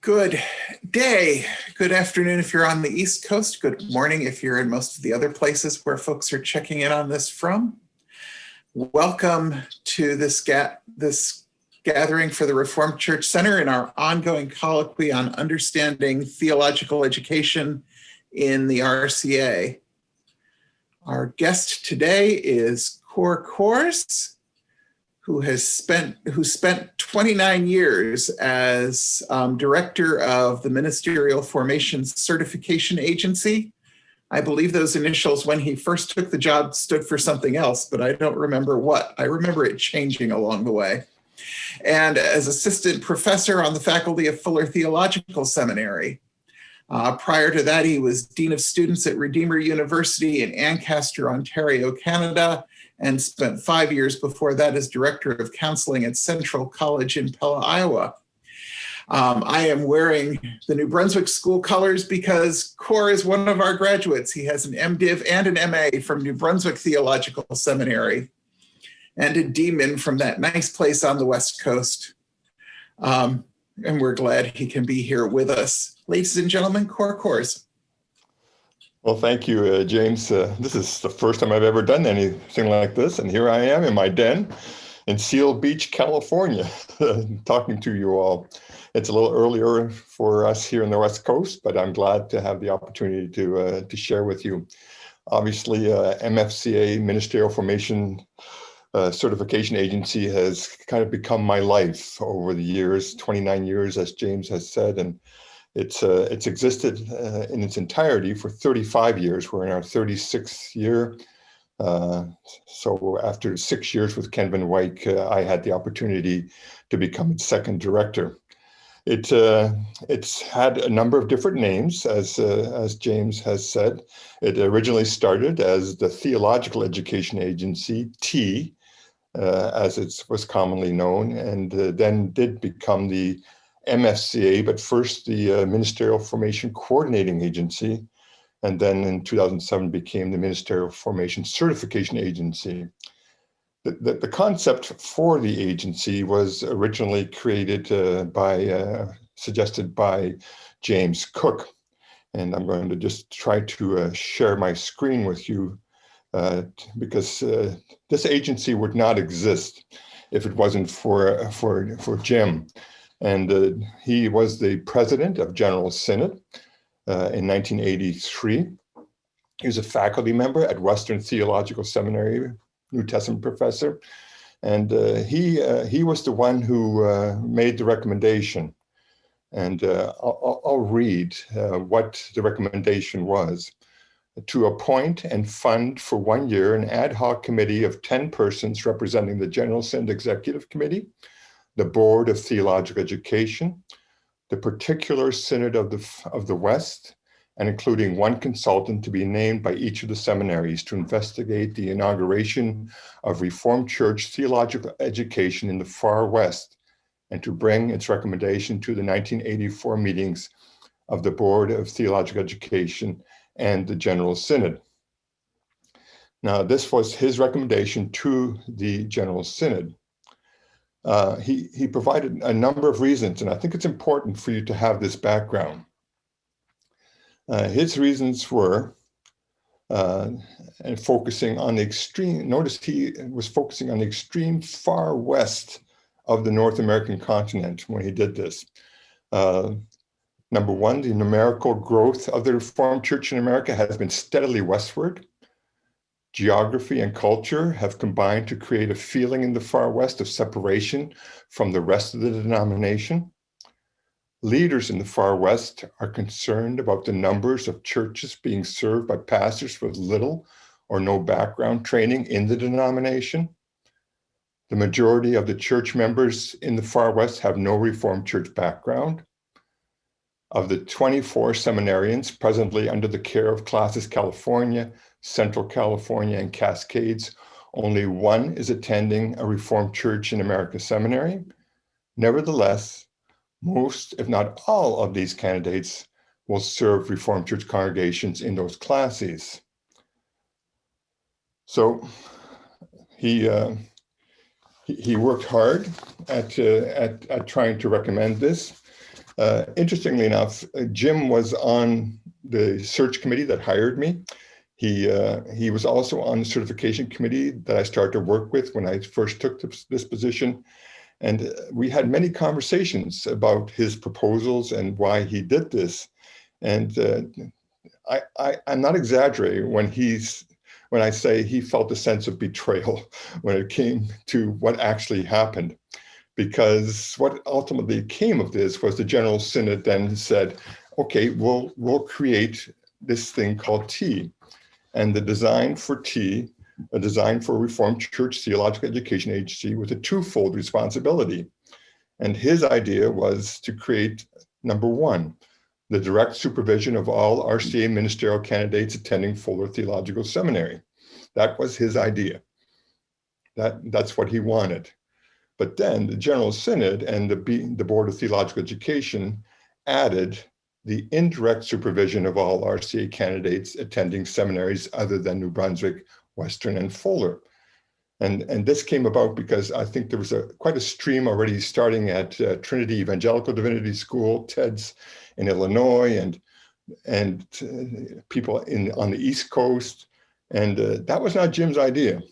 Good day, good afternoon if you're on the East Coast, good morning if you're in most of the other places where folks are checking in on this from. Welcome to this gathering for the Reformed Church Center in our ongoing colloquy on understanding theological education in the RCA. Our guest today is Cornelis, who spent 29 years as director of the Ministerial Formation Certification Agency. I believe those initials when he first took the job stood for something else, but I don't remember what. I remember it changing along the way. And as assistant professor on the faculty of Fuller Theological Seminary. Prior to that, he was Dean of Students at Redeemer University in Ancaster, Ontario, Canada, and spent 5 years before that as Director of Counseling at Central College in Pella, Iowa. I am wearing the New Brunswick school colors because Cor is one of our graduates. He has an MDiv and an MA from New Brunswick Theological Seminary and a DMin from that nice place on the West Coast. And we're glad he can be here with us. Ladies and gentlemen, Cornelis. Well, thank you, James. This is the first time I've ever done anything like this, and here I am in my den in Seal Beach, California, talking to you all. It's a little earlier for us here in the West Coast, but I'm glad to have the opportunity to share with you. Obviously, MFCA, Ministerial Formation Certification Agency, has kind of become my life over the years, 29 years, as James has said, and it's existed in its entirety for 35 years. We're in our 36th year. So after 6 years with Ken Van Wyk, I had the opportunity to become its second director. It's had a number of different names, as James has said. It originally started as the Theological Education Agency, T, as it was commonly known, and then did become the MFCA, but first the Ministerial Formation Coordinating Agency, and then in 2007 became the Ministerial Formation Certification Agency. The concept for the agency was originally created suggested by James Cook, and I'm going to just try to share my screen with you because this agency would not exist if it wasn't for Jim. And he was the president of General Synod in 1983. He was a faculty member at Western Theological Seminary, New Testament professor. And he was the one who made the recommendation. And I'll read what the recommendation was: to appoint and fund for 1 year an ad hoc committee of 10 persons representing the General Synod Executive Committee, the Board of Theological Education, the particular Synod of the West, and including one consultant to be named by each of the seminaries to investigate the inauguration of Reformed Church theological education in the Far West, and to bring its recommendation to the 1984 meetings of the Board of Theological Education and the General Synod. Now, this was his recommendation to the General Synod. He provided a number of reasons, and I think it's important for you to have this background. His reasons were and focusing on the extreme, notice he was focusing on the extreme far west of the North American continent when he did this. Number one, the numerical growth of the Reformed Church in America has been steadily westward. Geography and culture have combined to create a feeling in the far west of separation from the rest of the denomination. Leaders in the far west are concerned about the numbers of churches being served by pastors with little or no background training in the denomination. The majority of the church members in the far west have no Reformed Church background. Of the 24 seminarians presently under the care of Classes California, Central California, and Cascades, only one is attending a Reformed Church in America seminary. Nevertheless, most, if not all, of these candidates will serve Reformed Church congregations in those classes. So he worked hard at trying to recommend this. Interestingly enough, Jim was on the search committee that hired me. He was also on the certification committee that I started to work with when I first took this position. And we had many conversations about his proposals and why he did this. And I'm not exaggerating when I say he felt a sense of betrayal when it came to what actually happened. Because what ultimately came of this was the General Synod then said, okay, we'll create this thing called T. And the design for T, a design for Reformed Church Theological Education Agency, was a twofold responsibility. And his idea was to create, number one, the direct supervision of all RCA ministerial candidates attending Fuller Theological Seminary. That was his idea. That's what he wanted. But then the General Synod and the Board of Theological Education added the indirect supervision of all RCA candidates attending seminaries other than New Brunswick, Western, and Fuller. And this came about because I think there was quite a stream already starting at Trinity Evangelical Divinity School, TEDS in Illinois, and people on the East Coast. And that was not Jim's idea.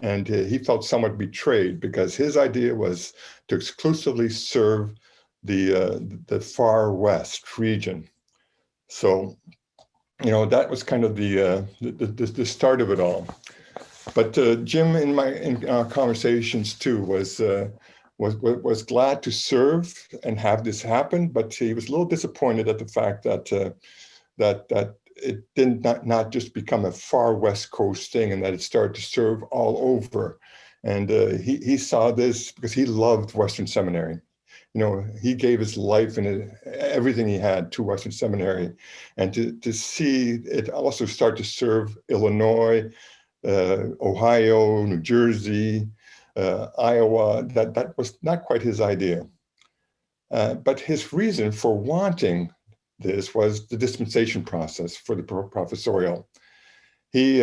And he felt somewhat betrayed because his idea was to exclusively serve the far west region. So, that was kind of the start of it all. But Jim, in our conversations too, was glad to serve and have this happen, but he was a little disappointed at the fact that that it did not just become a far West Coast thing, and that it started to serve all over. And he saw this because he loved Western Seminary. He gave his life and everything he had to Western Seminary. And to see it also start to serve Illinois, Ohio, New Jersey, Iowa, that was not quite his idea. But his reason for wanting this was the dispensation process for the professorial. He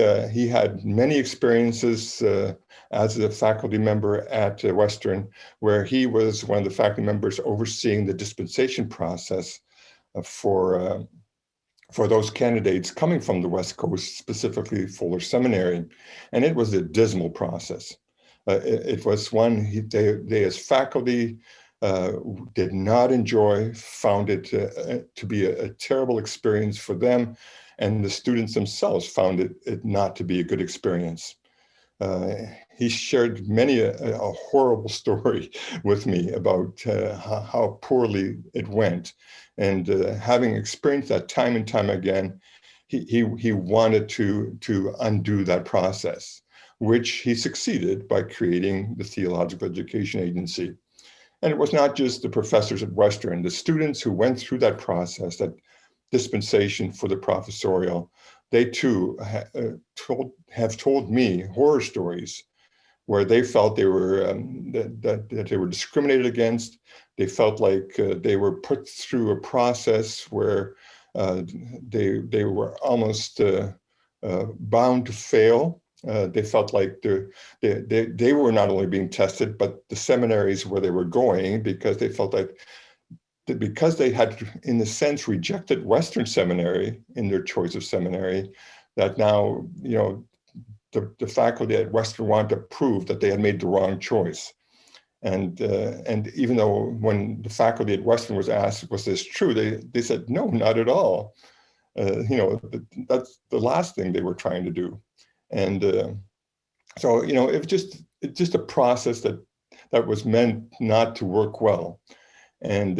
had many experiences as a faculty member at Western, where he was one of the faculty members overseeing the dispensation process for those candidates coming from the West Coast, specifically Fuller Seminary. And it was a dismal process. It was one they as faculty did not enjoy, found it to be a terrible experience for them, and the students themselves found it not to be a good experience. He shared many a horrible story with me about how poorly it went. And having experienced that time and time again, he wanted to undo that process, which he succeeded by creating the Theological Education Agency. And it was not just the professors at Western, the students who went through that process, that dispensation for the professorial, they too have told me horror stories where they felt they were that they were discriminated against. They felt like they were put through a process where they were almost bound to fail. They felt like they were not only being tested, but the seminaries where they were going, because they felt like because they had, in a sense, rejected Western seminary in their choice of seminary, that now, the faculty at Western wanted to prove that they had made the wrong choice. And even though when the faculty at Western was asked, was this true? They said, no, not at all. That's the last thing they were trying to do. And so, it's just a process that was meant not to work well. And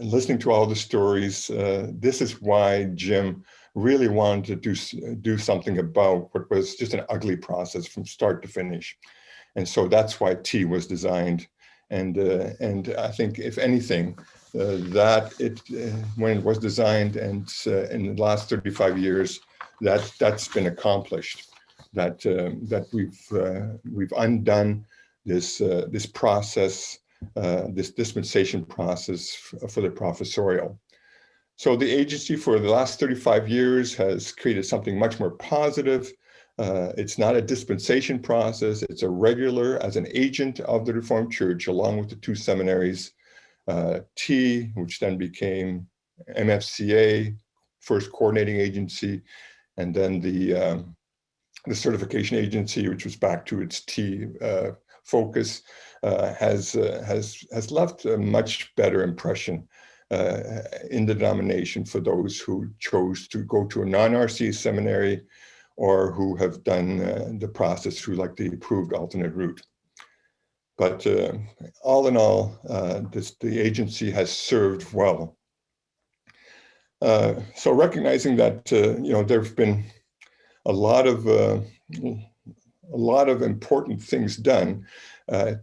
listening to all the stories, this is why Jim really wanted to do something about what was just an ugly process from start to finish. And so that's why T was designed. And I think, if anything, when it was designed and in the last 35 years, that's been accomplished. That we've undone this process, this dispensation process for the professorial. So the agency for the last 35 years has created something much more positive. It's not a dispensation process. It's a regular, as an agent of the Reformed Church, along with the two seminaries, T, which then became MFCA, first coordinating agency, and then the certification agency, which was back to its T focus, has left a much better impression in the denomination for those who chose to go to a non-RCA seminary or who have done the process through like the approved alternate route. But all in all, the agency has served well. So recognizing that there have been a lot of important things done, the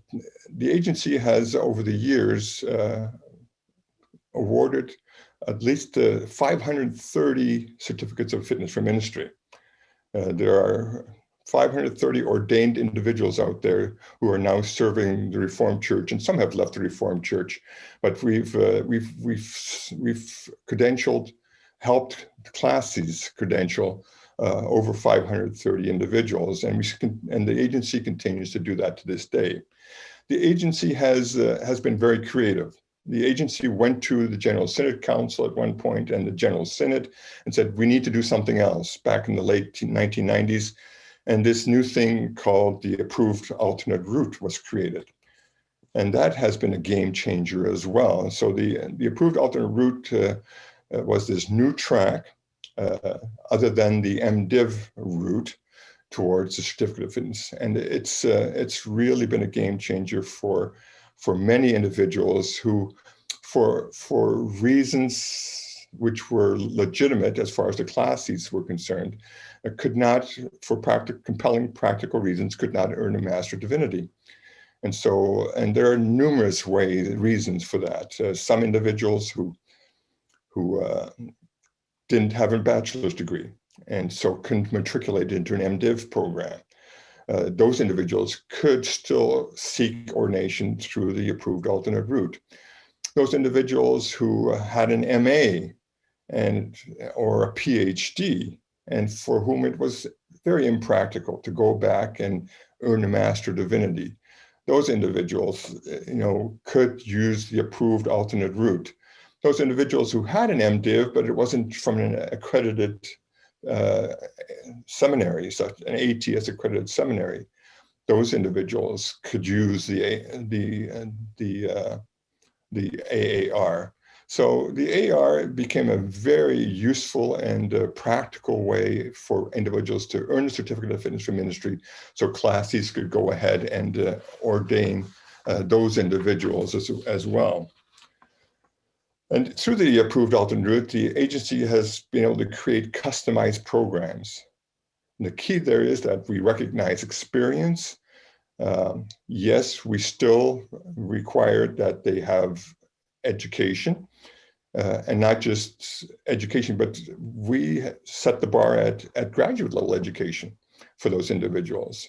agency has over the years awarded at least 530 certificates of fitness for ministry. There are 530 ordained individuals out there who are now serving the Reformed Church, and some have left the Reformed Church, but we've credentialed, helped classes credential over 530 individuals, and the agency continues to do that to this day. The agency has been very creative. The agency went to the General Synod Council at one point and the General Synod and said, we need to do something else back in the late 1990s. And this new thing called the approved alternate route was created. And that has been a game changer as well. And so the approved alternate route was this new track, other than the MDiv route, towards the certificate of fitness. And it's really been a game changer for many individuals who, for reasons which were legitimate as far as the classes were concerned, could not, for compelling practical reasons, could not earn a Master of Divinity. And there are numerous reasons for that. Some individuals who didn't have a bachelor's degree and so couldn't matriculate into an MDiv program. Those individuals could still seek ordination through the approved alternate route. Those individuals who had an MA or a PhD, and for whom it was very impractical to go back and earn a Master of Divinity, those individuals, could use the approved alternate route. Those individuals who had an MDiv, but it wasn't from an accredited seminary, such an ATS accredited seminary, those individuals could use the AAR. So the AAR became a very useful and practical way for individuals to earn a certificate of fitness for ministry, so classes could go ahead and ordain those individuals as well. And through the approved alternate route, the agency has been able to create customized programs. And the key there is that we recognize experience. Yes, we still require that they have education, and not just education, but we set the bar at graduate level education for those individuals.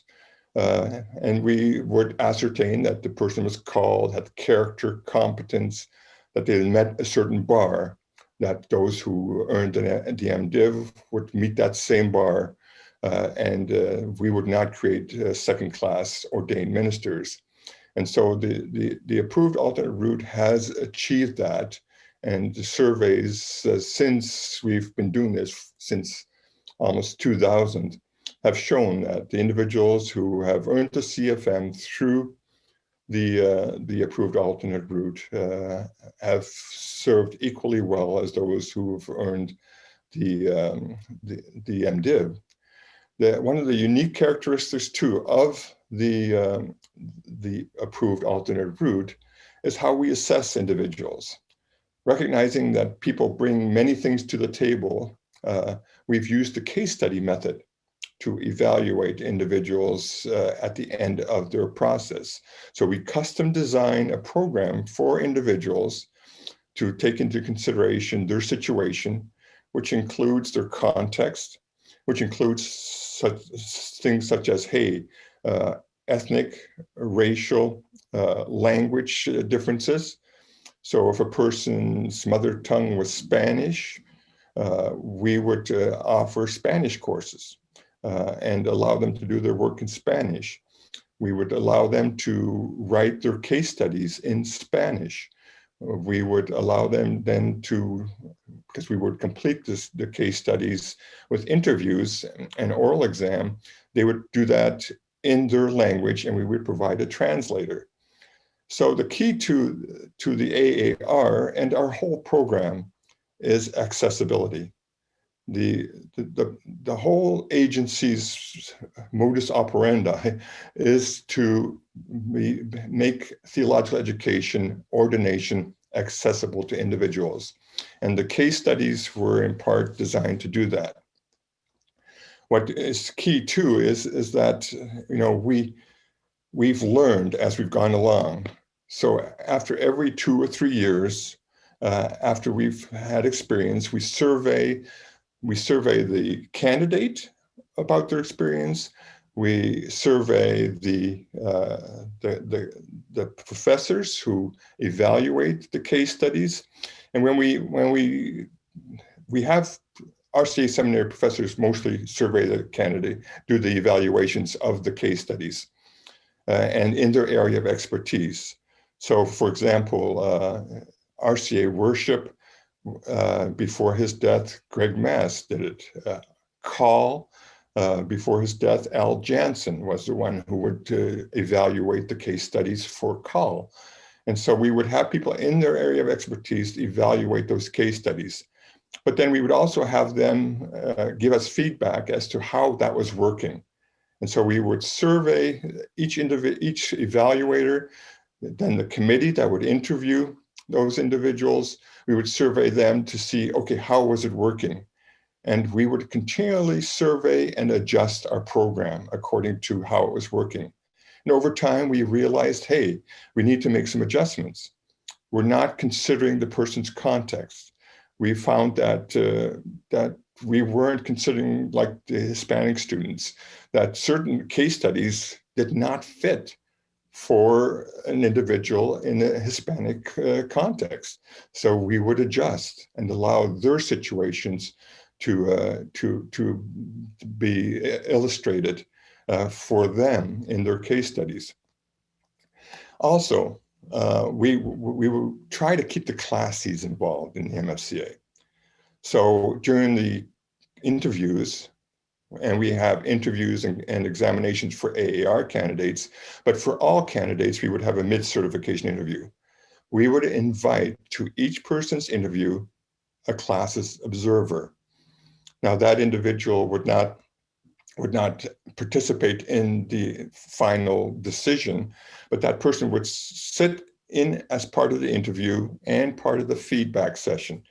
And we would ascertain that the person was called, had character, competence, that they met a certain bar, that those who earned the MDiv would meet that same bar, and we would not create second-class ordained ministers. And so the approved alternate route has achieved that, and the surveys since we've been doing this since almost 2000 have shown that the individuals who have earned the CFM through the approved alternate route have served equally well as those who have earned the MDiv. One of the unique characteristics too of the approved alternate route is how we assess individuals. Recognizing that people bring many things to the table, we've used the case study method to evaluate individuals at the end of their process. So we custom design a program for individuals to take into consideration their situation, which includes their context, which includes things such as, ethnic, racial, language differences. So if a person's mother tongue was Spanish, we would offer Spanish courses. And allow them to do their work in Spanish. We would allow them to write their case studies in Spanish. we would allow them then to, because we would complete the case studies with interviews and oral exam, they would do that in their language, and we would provide a translator. So the key to the AAR and our whole program is accessibility. The whole agency's modus operandi is to make theological education, ordination accessible to individuals. And the case studies were in part designed to do that. What is key too is that, we've learned as we've gone along. So after every 2 or 3 years, after we've had experience, we survey the candidate about their experience. We survey the professors who evaluate the case studies, and when we have RCA seminary professors mostly survey the candidate, do the evaluations of the case studies, and in their area of expertise. So, for example, RCA worship. Before his death, Greg Mass did it. Call, before his death, Al Jansen was the one who would evaluate the case studies for call. And so we would have people in their area of expertise evaluate those case studies. But then we would also have them give us feedback as to how that was working. And so we would survey each evaluator, then the committee that would interview those individuals. We would survey them to see, okay, how was it working? And we would continually survey and adjust our program according to how it was working. And over time, we realized, hey, we need to make some adjustments. We're not considering the person's context. We found that we weren't considering, like the Hispanic students, that certain case studies did not fit for an individual in a Hispanic context. So we would adjust and allow their situations to be illustrated for them in their case studies. Also, we will try to keep the classes involved in the MFCA. So during the interviews, and we have interviews and examinations for AAR candidates, but for all candidates, we would have a mid-certification interview. We would invite to each person's interview a classes observer. Now that individual would not participate in the final decision, but that person would sit in as part of the interview and part of the feedback session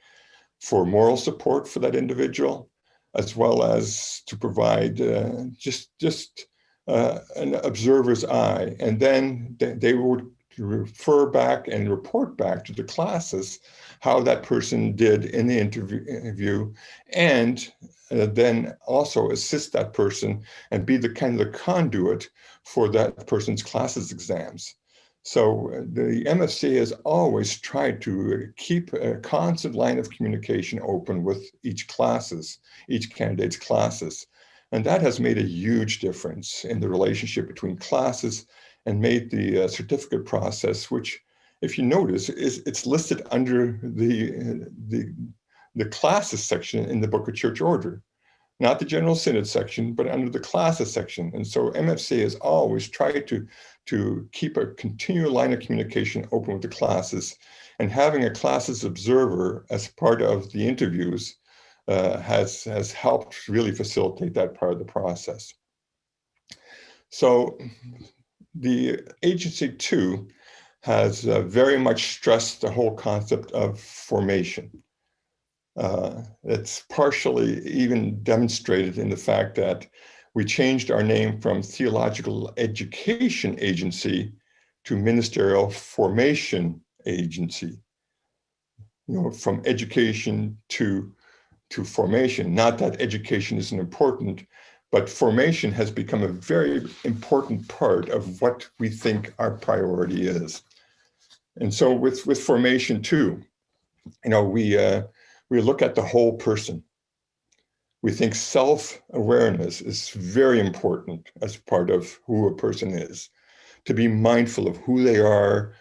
for moral support for that individual, as well as to provide just an observer's eye. And then they would refer back and report back to the classes how that person did in the interview, and then also assist that person and be the kind of the conduit for that person's classes exams. So the MFCA has always tried to keep a constant line of communication open with each candidate's classes. And that has made a huge difference in the relationship between classes and made the certificate process, which, if you notice, it's listed under the classes section in the Book of Church Order. Not the General Synod section, but under the classes section. And so MFCA has always tried to keep a continual line of communication open with the classes, and having a classes observer as part of the interviews has helped really facilitate that part of the process. So the agency too has very much stressed the whole concept of formation. It's partially even demonstrated in the fact that we changed our name from Theological Education Agency to Ministerial Formation Agency. From education to formation. Not that education isn't important, but formation has become a very important part of what we think our priority is. And so with formation too, we look at the whole person. We think self-awareness is very important as part of who a person is, to be mindful of who they are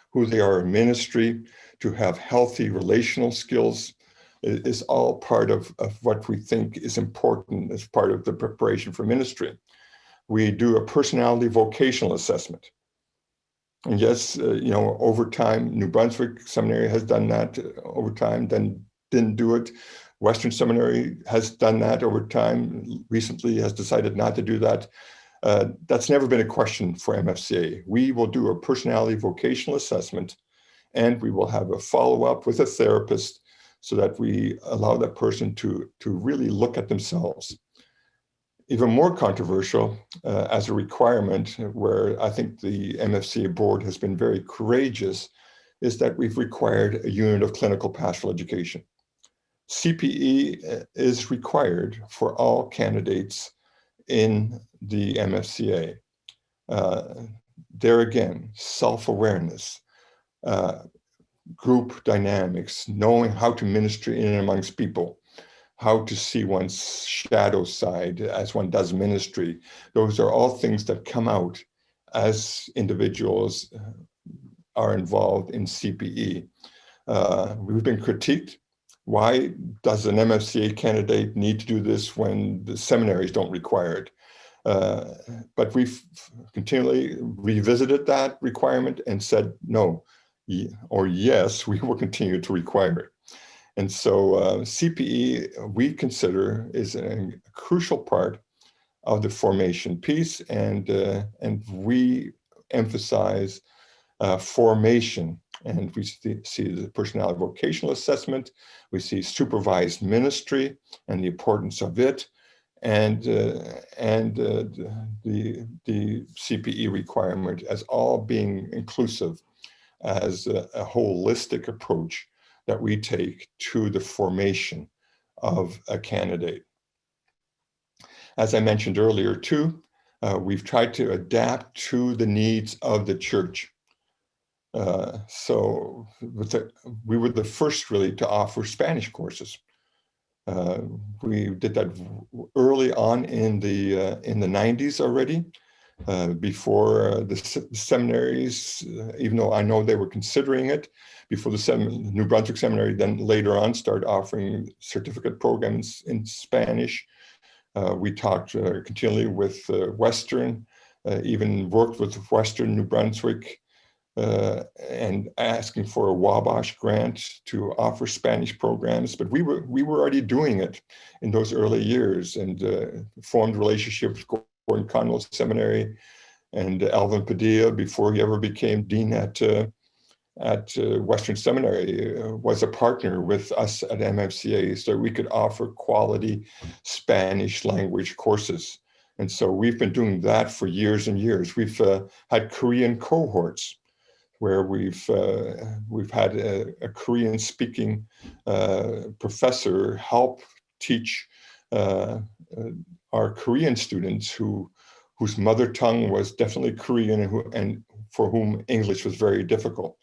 in ministry, to have healthy relational skills is all part of what we think is important as part of the preparation for ministry. We do a personality vocational assessment. And yes, over time, New Brunswick Seminary has done that over time, then didn't do it. Western Seminary has done that over time, recently has decided not to do that. That's never been a question for MFCA. We will do a personality vocational assessment, and we will have a follow-up with a therapist so that we allow that person to really look at themselves. Even more controversial as a requirement, where I think the MFCA board has been very courageous, is that we've required a unit of clinical pastoral education. CPE is required for all candidates in the MFCA. There again, self-awareness, group dynamics, knowing how to minister in and amongst people, how to see one's shadow side as one does ministry. Those are all things that come out as individuals are involved in CPE. We've been critiqued. Why does an MFCA candidate need to do this when the seminaries don't require it? But we've continually revisited that requirement and said no, or yes, we will continue to require it. And so CPE, we consider, is a crucial part of the formation piece, and we emphasize formation. And we see the personality vocational assessment, we see supervised ministry and the importance of it, and the CPE requirement as all being inclusive as a holistic approach that we take to the formation of a candidate. As I mentioned earlier too, we've tried to adapt to the needs of the church. So we were the first really to offer Spanish courses. We did that early on in the 90s already, before the seminaries, even though I know they were considering it, before the New Brunswick Seminary then later on started offering certificate programs in Spanish. We talked continually with Western, even worked with Western New Brunswick, and asking for a Wabash grant to offer Spanish programs. But we were already doing it in those early years, and formed relationships with Cornelis Seminary and Alvin Padilla before he ever became dean at Western Seminary, was a partner with us at MFCA so we could offer quality Spanish language courses. And so we've been doing that for years and years. We've had Korean cohorts where we've had a Korean speaking professor help teach our Korean students whose mother tongue was definitely Korean and for whom English was very difficult.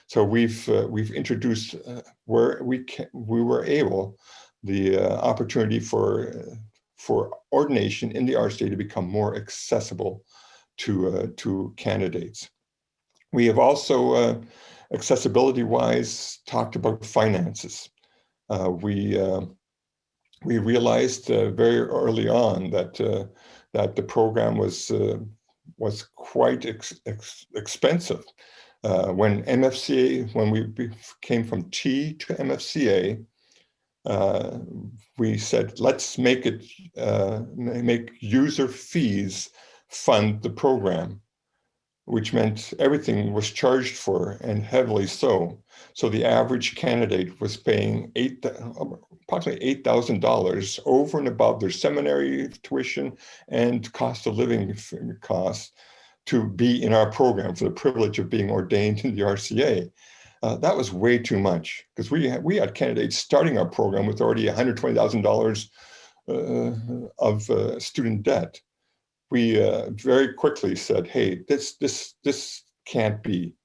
So we've introduced where we were able the opportunity for ordination in the RCA to become more accessible to candidates. We have also, accessibility-wise, talked about finances. We realized very early on that the program was quite expensive. When we came from T to MFCA, we said, let's make user fees fund the program, which meant everything was charged for, and heavily so. So the average candidate was paying approximately $8,000 over and above their seminary tuition and cost of living costs to be in our program for the privilege of being ordained in the RCA. That was way too much, because we had candidates starting our program with already $120,000 of student debt. We very quickly said, hey, this can't be.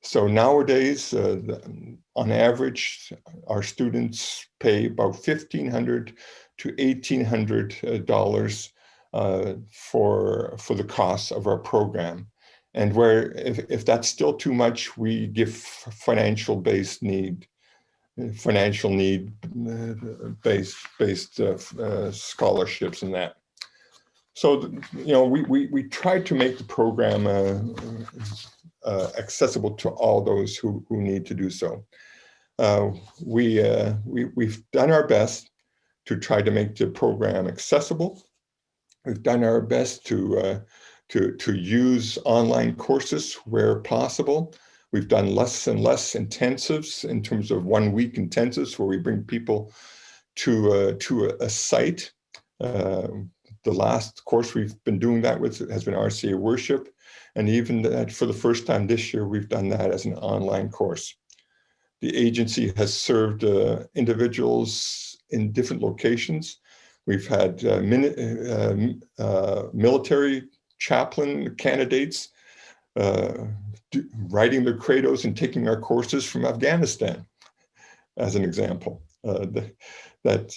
So nowadays, on average, our students pay about $1,500 to $1,800 for the cost of our program. And where if that's still too much, we give financial need based scholarships and that. So, we tried to make the program accessible to all those who need to do so. We've done our best to try to make the program accessible. We've done our best to use online courses where possible. We've done less and less intensives in terms of 1 week intensives where we bring people to a site. The last course we've been doing that with has been RCA Worship. And even that for the first time this year, we've done that as an online course. The agency has served individuals in different locations. We've had military chaplain candidates writing their credos and taking our courses from Afghanistan, as an example. That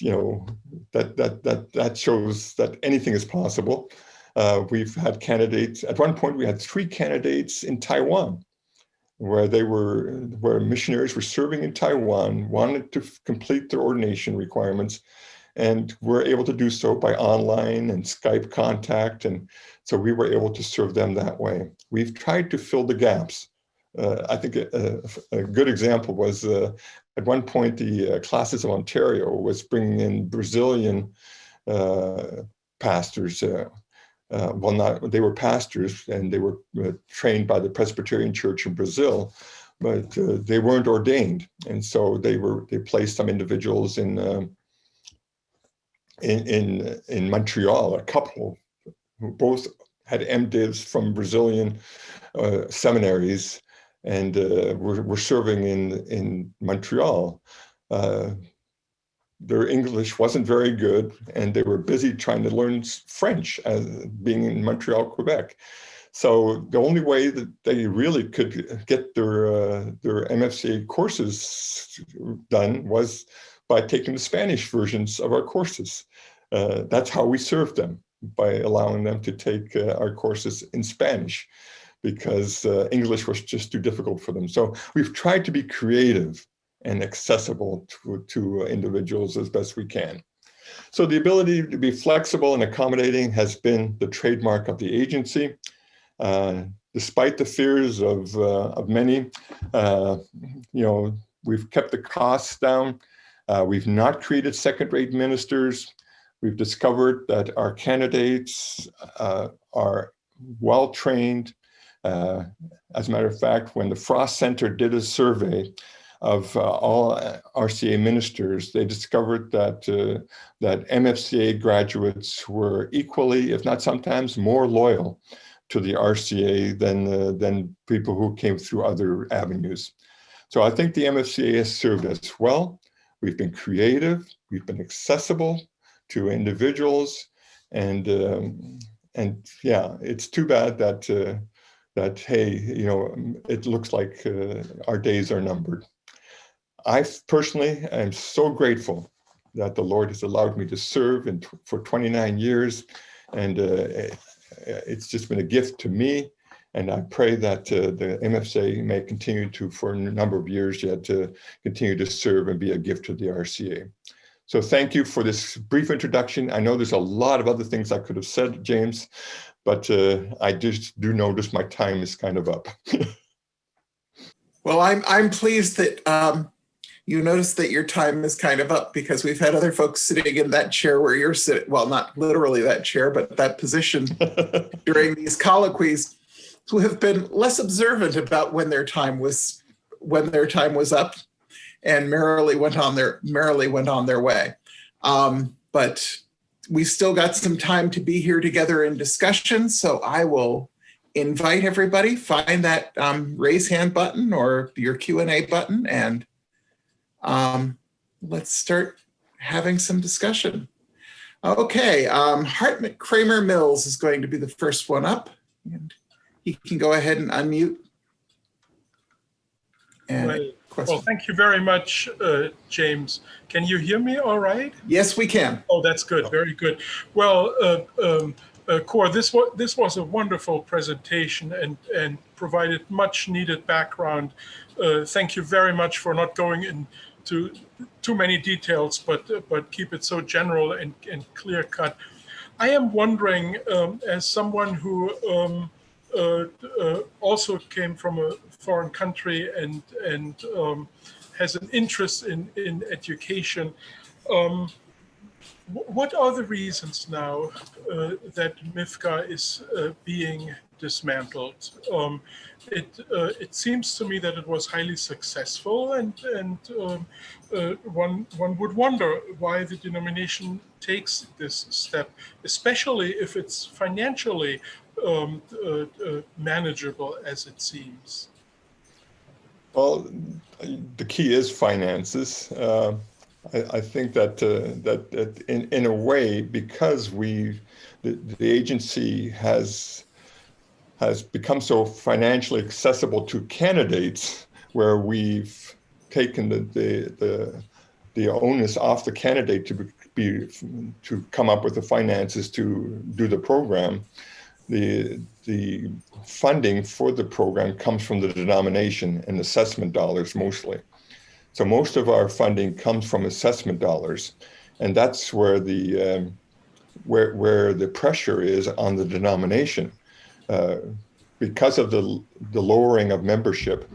shows that anything is possible. We've had candidates. At one point, we had 3 candidates in Taiwan, where missionaries were serving in Taiwan, wanted to complete their ordination requirements, and were able to do so by online and Skype contact. And so we were able to serve them that way. We've tried to fill the gaps. I think a good example was at one point, the Classes of Ontario was bringing in Brazilian pastors. They were pastors and they were trained by the Presbyterian Church in Brazil, but they weren't ordained. And so they placed some individuals in Montreal, a couple who both had MDivs from Brazilian seminaries and were serving in Montreal. Their English wasn't very good, and they were busy trying to learn French, as being in Montreal, Quebec. So the only way that they really could get their MFCA courses done was by taking the Spanish versions of our courses. That's how we served them, by allowing them to take our courses in Spanish, because English was just too difficult for them. So we've tried to be creative and accessible to individuals as best we can. So the ability to be flexible and accommodating has been the trademark of the agency. Despite the fears of many, we've kept the costs down. We've not created second-rate ministers. We've discovered that our candidates are well-trained. As a matter of fact, when the Frost Center did a survey of all RCA ministers, they discovered that MFCA graduates were equally, if not sometimes more loyal to the RCA than people who came through other avenues. So I think the MFCA has served us well. We've been creative, we've been accessible to individuals, and yeah, it's too bad that hey, it looks like our days are numbered. I personally am so grateful that the Lord has allowed me to serve for 29 years, and it's just been a gift to me. And I pray that the MFCA may continue to, for a number of years yet, to continue to serve and be a gift to the RCA. So thank you for this brief introduction. I know there's a lot of other things I could have said, James, but I just do notice my time is kind of up. Well, I'm pleased that you noticed that your time is kind of up, because we've had other folks sitting in that chair where you're sitting, well, not literally that chair, but that position during these colloquies, who have been less observant about when their time was up, and merrily went on their way. But we've still got some time to be here together in discussion, so I will invite everybody, find that raise hand button or your Q&A button, and let's start having some discussion. Okay, Hartmut Kramer Mills is going to be the first one up, and he can go ahead and unmute. Right. Well, thank you very much, James. Can you hear me all right? Yes, we can. Oh, that's good. Very good. Well, Cor, this was a wonderful presentation and provided much needed background. Thank you very much for not going into too many details, but keep it so general and clear cut. I am wondering, as someone who also came from a foreign country and has an interest in education, what are the reasons now that MFCA is being dismantled? It seems to me that it was highly successful, and one would wonder why the denomination takes this step, especially if it's financially manageable as it seems. Well, the key is finances. I think that in a way, because the agency has become so financially accessible to candidates, where we've taken the onus off the candidate to come up with the finances to do the program. The funding for the program comes from the denomination and assessment dollars mostly. So most of our funding comes from assessment dollars, and that's where the pressure is on the denomination. Because of the lowering of membership,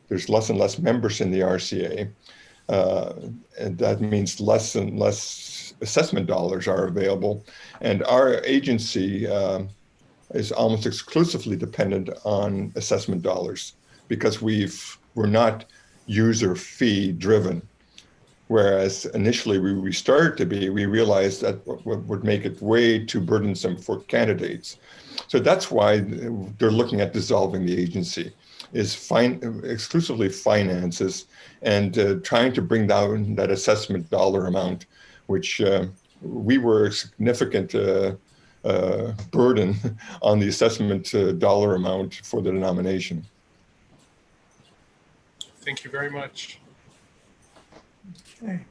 there's less and less members in the RCA, and that means less and less assessment dollars are available. And our agency is almost exclusively dependent on assessment dollars because we're not user fee driven. Whereas initially we started to be, we realized that would make it way too burdensome for candidates. So that's why they're looking at dissolving the agency, is exclusively finances and trying to bring down that assessment dollar amount, which we were a significant burden on the assessment dollar amount for the denomination. Thank you very much. Okay.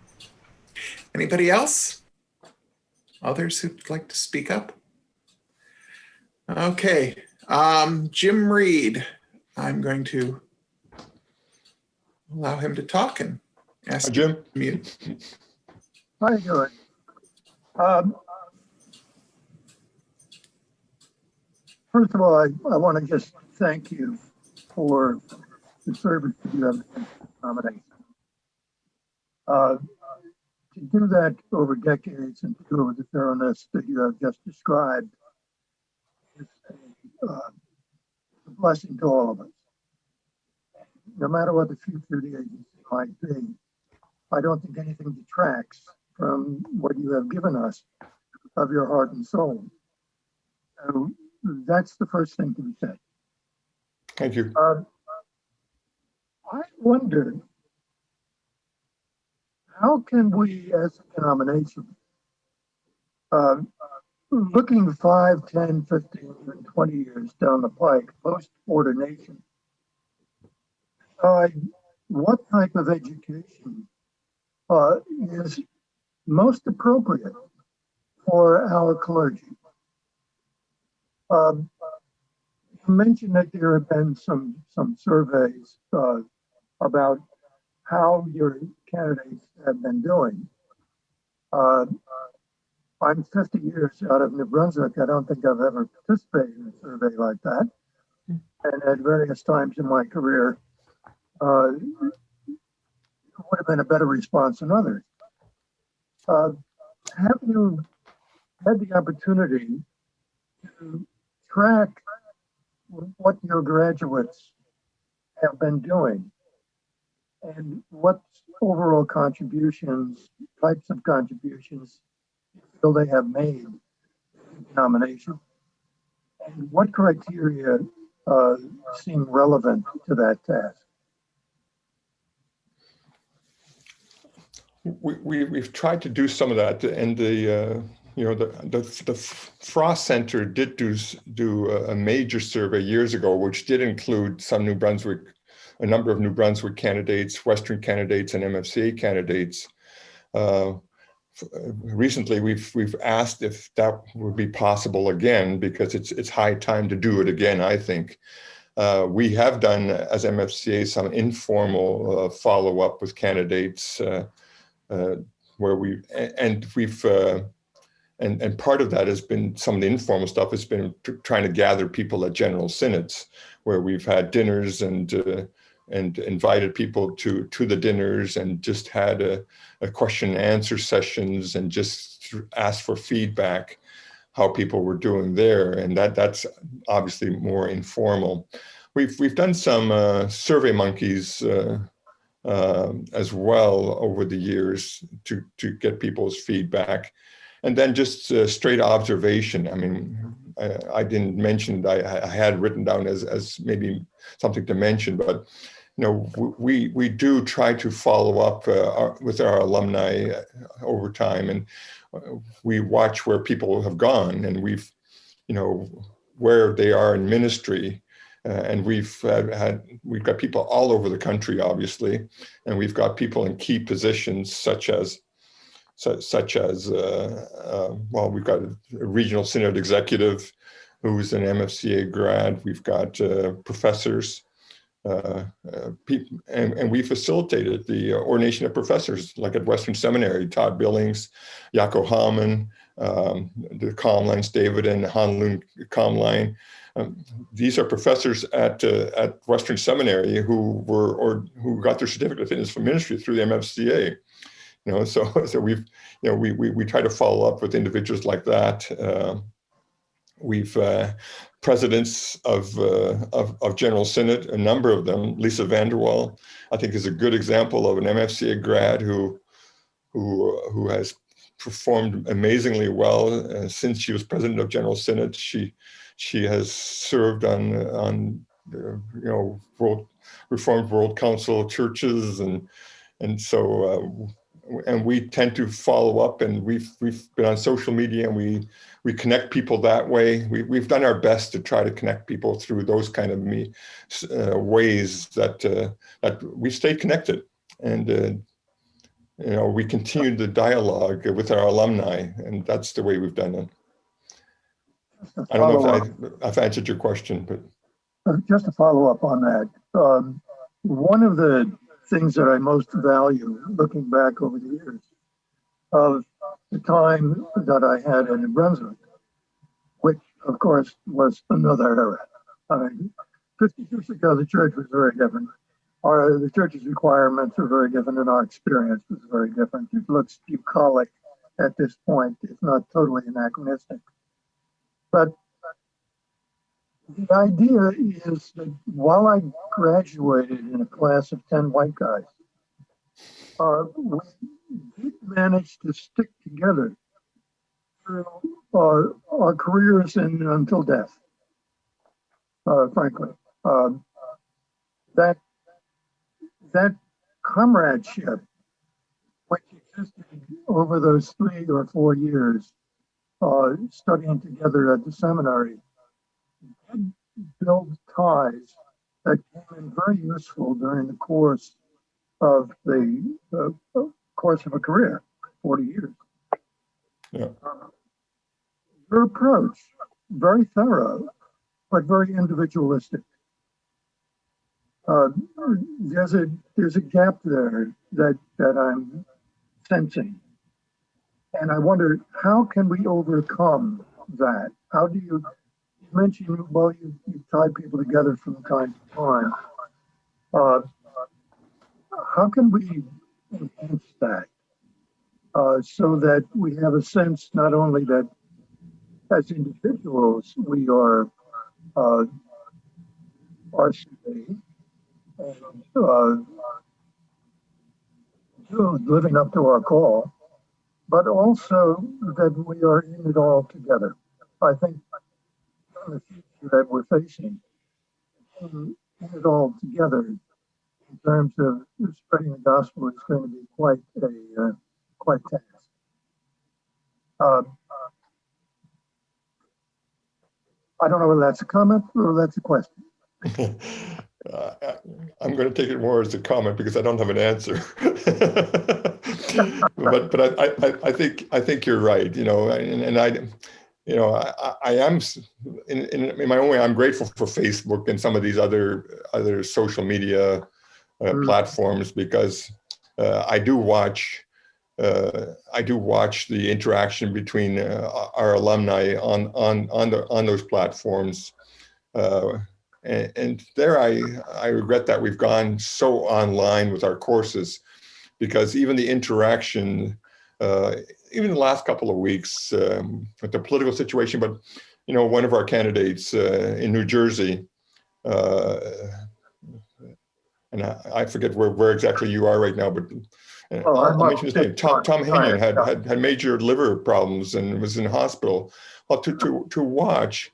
Anybody else? Others who'd like to speak up? Okay, Jim Reid, I'm going to allow him to talk and ask Jim. you to mute. How you doing? First of all, I want to just thank you for the service that you have in the denomination. To do that over decades and to do it with the thoroughness that you have just described is a blessing to all of us. No matter what the future of the agency might be, I don't think anything detracts from what you have given us of your heart and soul. So that's the first thing to be said. Thank you. I wondered, how can we as a denomination, looking 5, 10, 15, and 20 years down the pike, post-ordination, what type of education is most appropriate for our clergy? You mentioned that there have been some surveys about how your candidates have been doing. I'm 50 years out of New Brunswick. I don't think I've ever participated in a survey like that. And at various times in my career, it would have been a better response than others. Have you had the opportunity to track what your graduates have been doing and what overall contributions, types of contributions you feel they have made to the denomination? And what criteria seem relevant to that task? We've tried to do some of that, and the Frost Center did do a major survey years ago, which did include a number of New Brunswick candidates, Western candidates, and MFCA candidates. recently we've asked if that would be possible again, because it's high time to do it again, I think. We have done, as MFCA, some informal follow-up with candidates where and part of that has been, some of the informal stuff has been trying to gather people at General Synods, where we've had dinners and invited people to the dinners and just had a question and answer sessions and just asked for feedback, how people were doing there. And that's obviously more informal. We've done some survey monkeys as well over the years to get people's feedback. And then just straight observation. I mean, I didn't mention it. I had written down as maybe something to mention, but we do try to follow up with our alumni over time, and we watch where people have gone, and we've where they are in ministry, and we've got people all over the country, obviously, and we've got people in key positions such as well, we've got a regional synod executive who's an MFCA grad. We've got professors, and we facilitated the ordination of professors, like at Western Seminary, Todd Billings, Jaco Hamann, the Comlines, David and Hanlun Comline. These are professors at Western Seminary who got their certificate of fitness for ministry through the MFCA. So we try to follow up with individuals like that. We've presidents of General Synod, a number of them. Lisa Vanderwall, I think, is a good example of an MFCA grad who has performed amazingly well since she was president of General Synod. She has served on Reformed World Council of Churches, and so. And we tend to follow up, and we've been on social media, and we connect people that way. We've done our best to try to connect people through those kind of ways that we stay connected, and we continue the dialogue with our alumni, and that's the way we've done it. I don't know if I've answered your question, but just to follow up on that, one of the things that I most value, looking back over the years of the time that I had in Brunswick, which of course was another era. I mean, 50 years ago, the church was very different. The church's requirements were very different, and our experience was very different. It looks bucolic at this point, if not totally anachronistic. But the idea is that while I graduated in a class of 10 white guys, we did manage to stick together through our careers and until death, frankly. That comradeship, which existed over those 3 or 4 years studying together at the seminary, did build ties that came in very useful during the course of a career, 40 years. Yeah. Your approach, very thorough, but very individualistic. There's a gap there that I'm sensing, and I wonder, how can we overcome that? How do you mention, well, you tie people together from time to time. How can we enhance that so that we have a sense not only that as individuals we are RCA and living up to our call, but also that we are in it all together. I think the future that we're facing, in it all together in terms of spreading the gospel, is going to be quite a task. I don't know whether that's a comment or that's a question. I'm going to take it more as a comment because I don't have an answer. I think you're right. And I am in my own way. I'm grateful for Facebook and some of these other social media platforms, because I do watch the interaction between our alumni on those platforms. And there I regret that we've gone so online with our courses, because even the interaction, even the last couple of weeks with the political situation, but one of our candidates in New Jersey, and I forget where exactly you are right now, but I'll mention his name. Tom Hinion had major liver problems and was in hospital. Well, to watch,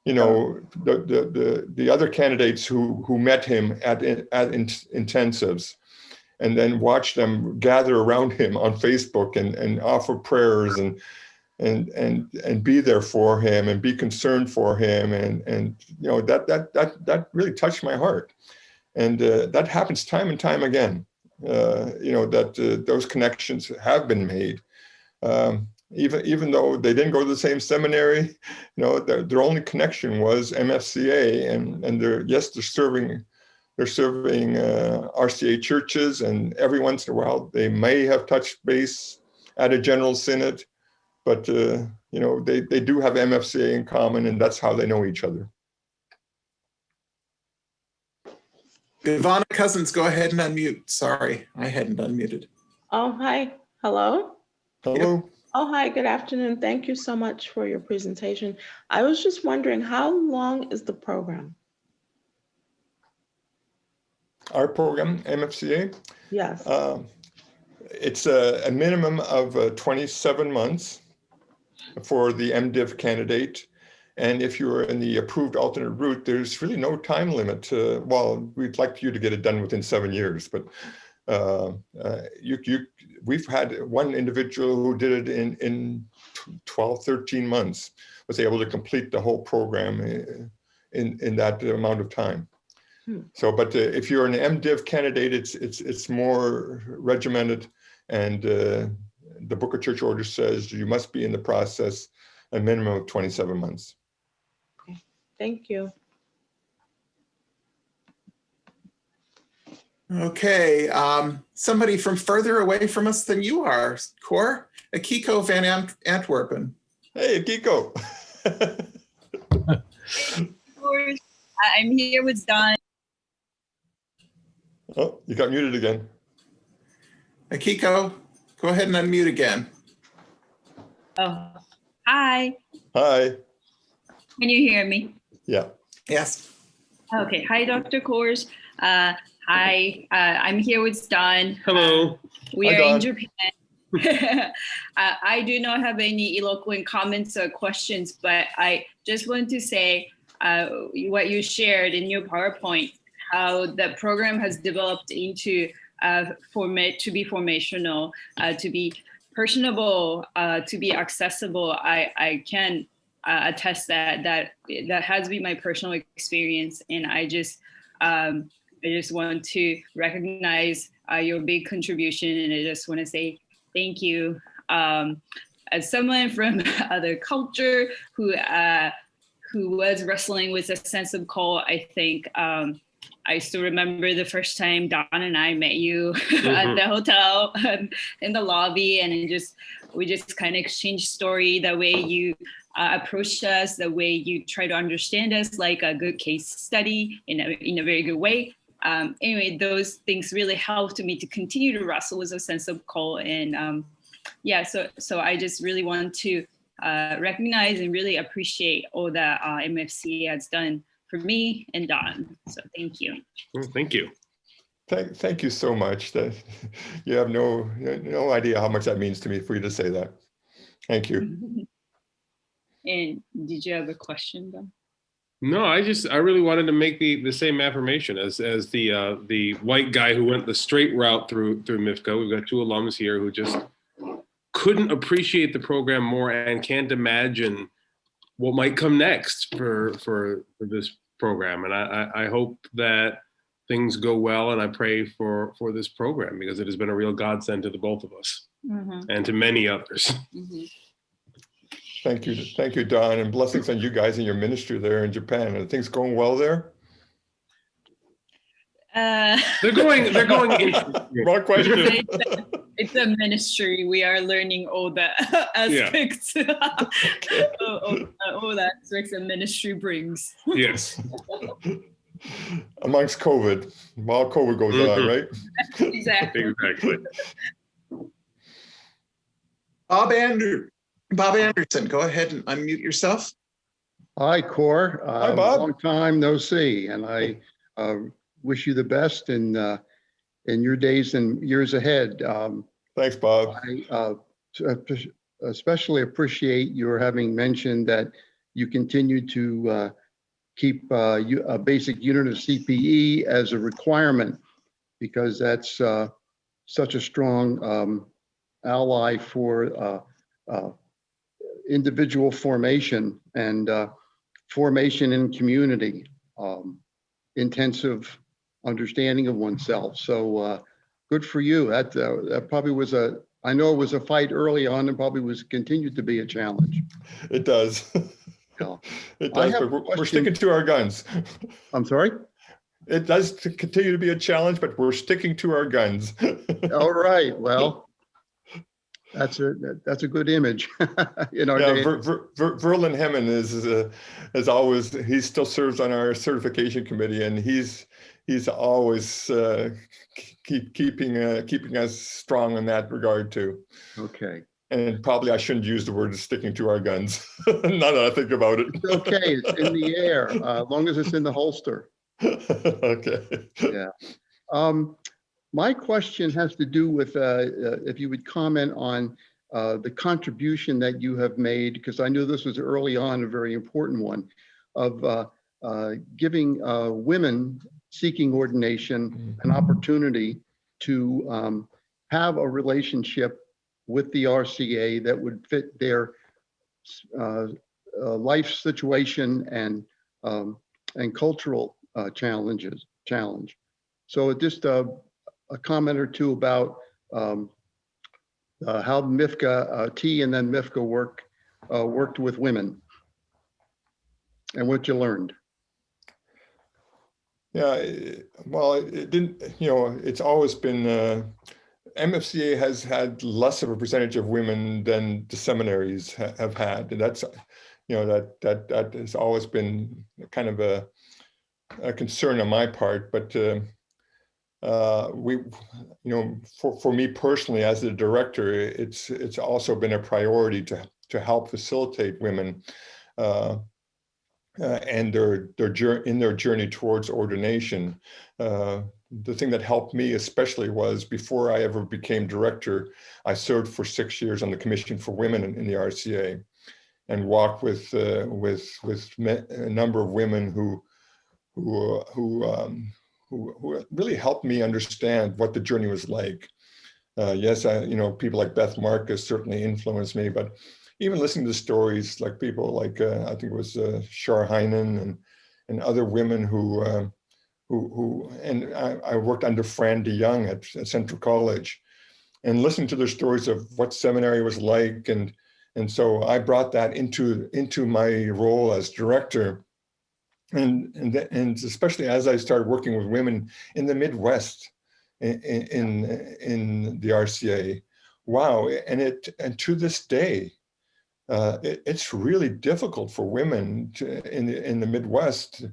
the other candidates who met him at intensives, and then watch them gather around him on Facebook and offer prayers and be there for him and be concerned for him, and that really touched my heart. And that happens time and time again. That those connections have been made, even though they didn't go to the same seminary. Their only connection was MFCA, and they're serving RCA churches, and every once in a while they may have touched base at a General Synod, but they do have MFCA in common, and that's how they know each other. Ivana Cousins, go ahead and unmute. Sorry, I hadn't unmuted. Oh, hi. Hello. Hello. Yep. Oh, hi. Good afternoon. Thank you so much for your presentation. I was just wondering, how long is the program? Our program, MFCA? Yes. It's a minimum of 27 months for the MDiv candidate. And if you're in the approved alternate route, there's really no time limit. Well, we'd like you to get it done within 7 years, but we've had one individual who did it in 12, 13 months, was able to complete the whole program in that amount of time. So, but if you're an MDiv candidate, it's more regimented, and the Book of Church Orders says you must be in the process a minimum of 27 months. Thank you. Okay, somebody from further away from us than you are, Cor, Akiko van Antwerpen. Hey, Akiko. I'm here with Don. Oh, you got muted again. Akiko, go ahead and unmute again. Oh, hi. Hi. Can you hear me? Yeah. Yes. Okay. Hi, Dr. Kors. Hi. I'm here with Don. Hello. We Hi, are Don. in Japan. I do not have any eloquent comments or questions, but I just want to say what you shared in your PowerPoint, how the program has developed into to be formational, to be personable, to be accessible. I can attest that has been my personal experience, and I just want to recognize your big contribution, and I just want to say thank you. As someone from other culture who was wrestling with a sense of call, I think I still remember the first time Don and I met you at the hotel in the lobby, and we just kind of exchanged story, the way you approached us, the way you try to understand us like a good case study in a very good way. Anyway, those things really helped me to continue to wrestle with a sense of call. And so I just really want to recognize and really appreciate all that MFCA has done for me and Don. So thank you. Well, thank you. Thank you so much. That you have no idea how much that means to me for you to say that. Thank you. And did you have a question, Don? No, I really wanted to make the same affirmation as the white guy who went the straight route through MIFCA. We've got two alums here who just couldn't appreciate the program more and can't imagine what might come next for this program. And I hope that things go well, and I pray for this program, because it has been a real godsend to the both of us. and to many others. Thank you, Don, and blessings on you guys and your ministry there in Japan. Are things going well there? They're going. Wrong question. It's a ministry. We are learning all the aspects, all the aspects that ministry brings. Yes. Amongst COVID, while COVID goes on, right? Exactly. Bob Anderson, go ahead and unmute yourself. Hi, Cor. Hi, Bob. Long time no see, and I wish you the best in your days and years ahead. Thanks, Bob. I especially appreciate your having mentioned that you continue to keep a basic unit of CPE as a requirement, because that's such a strong ally for individual formation and formation in community, intensive understanding of oneself. So good for you. That probably was I know it was a fight early on, and probably continued to be a challenge. It does. Yeah. It does, but we're sticking to our guns. I'm sorry? It does continue to be a challenge, but we're sticking to our guns. All right. Well, that's a good image. Verlin Hemmen is always, he still serves on our certification committee, and he's always keeping us strong in that regard too. Okay. And probably I shouldn't use the word sticking to our guns. Now that I think about it. It's okay. It's in the air, as long as it's in the holster. Okay. Yeah. My question has to do with if you would comment on the contribution that you have made, because I knew this was early on a very important one, of giving women seeking ordination an opportunity to have a relationship with the RCA that would fit their life situation and cultural challenge. So just a comment or two about how MFCA T and then MFCA worked with women and what you learned. Yeah, well, it didn't, it's always been, MFCA has had less of a percentage of women than the seminaries have had. And that's, that has always been kind of a concern on my part. But for me personally, as the director, it's also been a priority to help facilitate women and their journey towards ordination. The thing that helped me especially was, before I ever became director, I served for 6 years on the Commission for Women in the RCA, and walked with a number of women who really helped me understand what the journey was like. Yes, people like Beth Marcus certainly influenced me, but even listening to stories like people like I think it was Shar Heinen and other women who and I worked under Fran DeYoung at Central College, and listening to their stories of what seminary was like, and so I brought that into my role as director, and especially as I started working with women in the Midwest in the RCA. Wow, and to this day, it's really difficult for women in the Midwest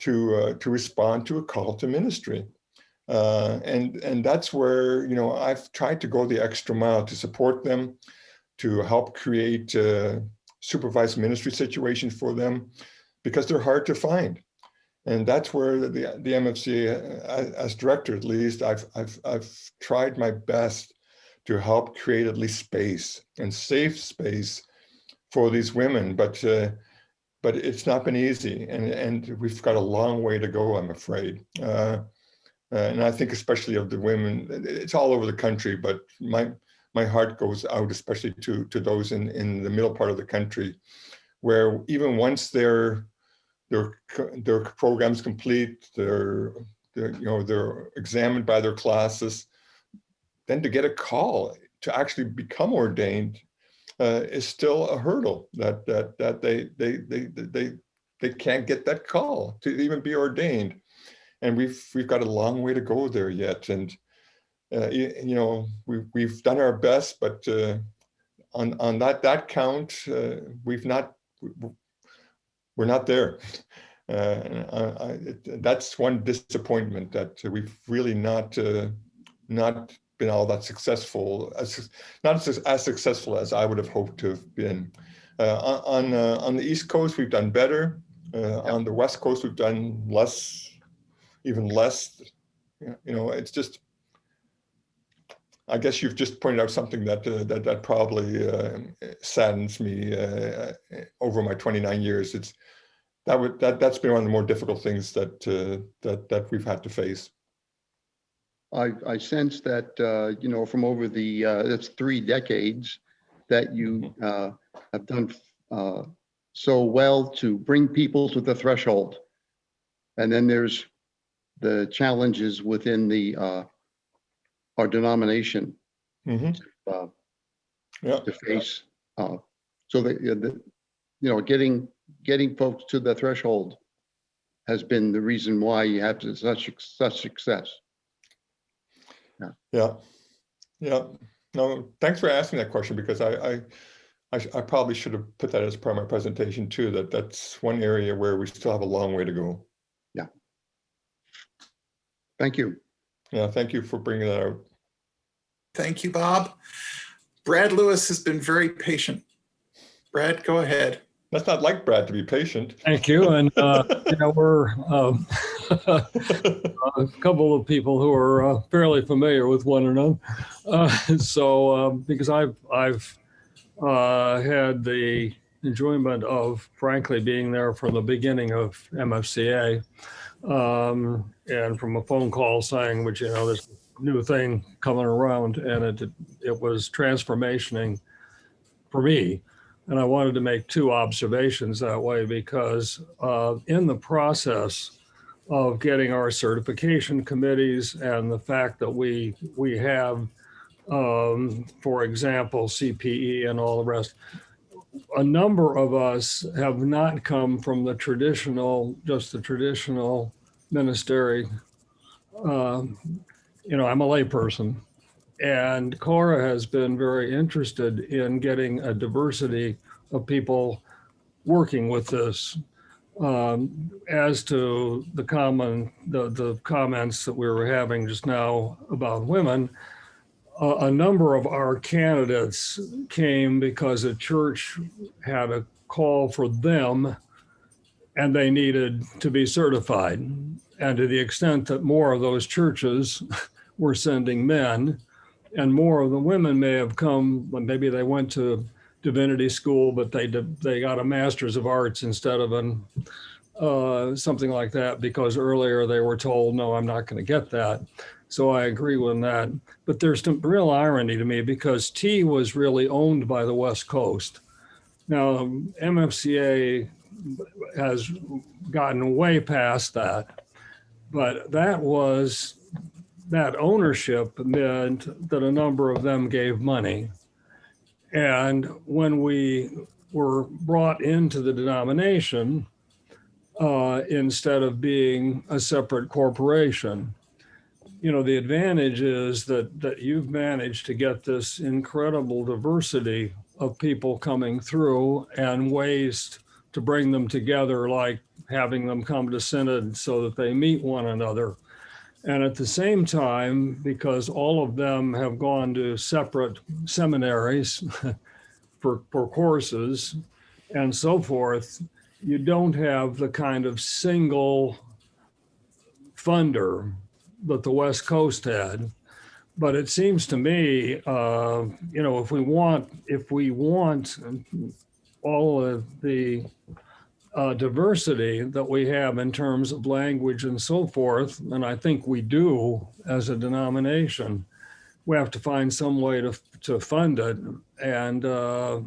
to respond to a call to ministry, and that's where I've tried to go the extra mile to support them, to help create supervised ministry situations for them, because they're hard to find. And that's where the MFCA, as director at least, I've tried my best to help create at least space and safe space for these women, but it's not been easy, and we've got a long way to go, I'm afraid. And I think especially of the women, it's all over the country, but my heart goes out especially to those in the middle part of the country, where even once their program's complete, they're examined by their classes, then to get a call to actually become ordained is still a hurdle that they can't get that call to even be ordained, and we've got a long way to go there yet. And you know, we've done our best, but on that count, we're not there. That's one disappointment, that we've really not been all that successful, not as successful as I would have hoped to have been. On the East Coast, we've done better. On the West Coast, we've done less, even less. You know, it's just, I guess you've just pointed out something that probably saddens me over my 29 years. That's been one of the more difficult things that we've had to face. I sense that, you know, from over the, it's 3 decades that you have done so well to bring people to the threshold. And then there's the challenges within our denomination to face. So that, you know, getting folks to the threshold has been the reason why you have such success. Yeah. No, thanks for asking that question, because I probably should have put that as part of my presentation too, that's one area where we still have a long way to go. Yeah. Thank you. Yeah, thank you for bringing that out. Thank you, Bob. Brad Lewis has been very patient. Brad, go ahead. That's not like Brad to be patient. Thank you. And you know, we're a couple of people who are fairly familiar with one another. Because I've had the enjoyment of, frankly, being there from the beginning of MFCA, and from a phone call saying, which, you know, this new thing coming around, and it was transformational for me. And I wanted to make 2 observations that way, because in the process of getting our certification committees and the fact that we have, for example, CPE and all the rest, a number of us have not come from the traditional ministry. You know, I'm a layperson. And Cora has been very interested in getting a diversity of people working with this. As to the comments that we were having just now about women, a number of our candidates came because a church had a call for them and they needed to be certified. And to the extent that more of those churches were sending men, and more of the women may have come, maybe they went to divinity school, but they got a master's of arts instead of something like that, because earlier they were told, no, I'm not going to get that. So I agree with that. But there's some real irony to me, because T was really owned by the West Coast. Now, MFCA has gotten way past that, but that ownership meant that a number of them gave money. And when we were brought into the denomination, instead of being a separate corporation, you know, the advantage is that you've managed to get this incredible diversity of people coming through, and ways to bring them together, like having them come to Synod so that they meet one another. And at the same time, because all of them have gone to separate seminaries for courses and so forth, you don't have the kind of single funder that the West Coast had. But it seems to me, you know, if we want all of the diversity that we have in terms of language and so forth, and I think we do as a denomination, we have to find some way to fund it. And that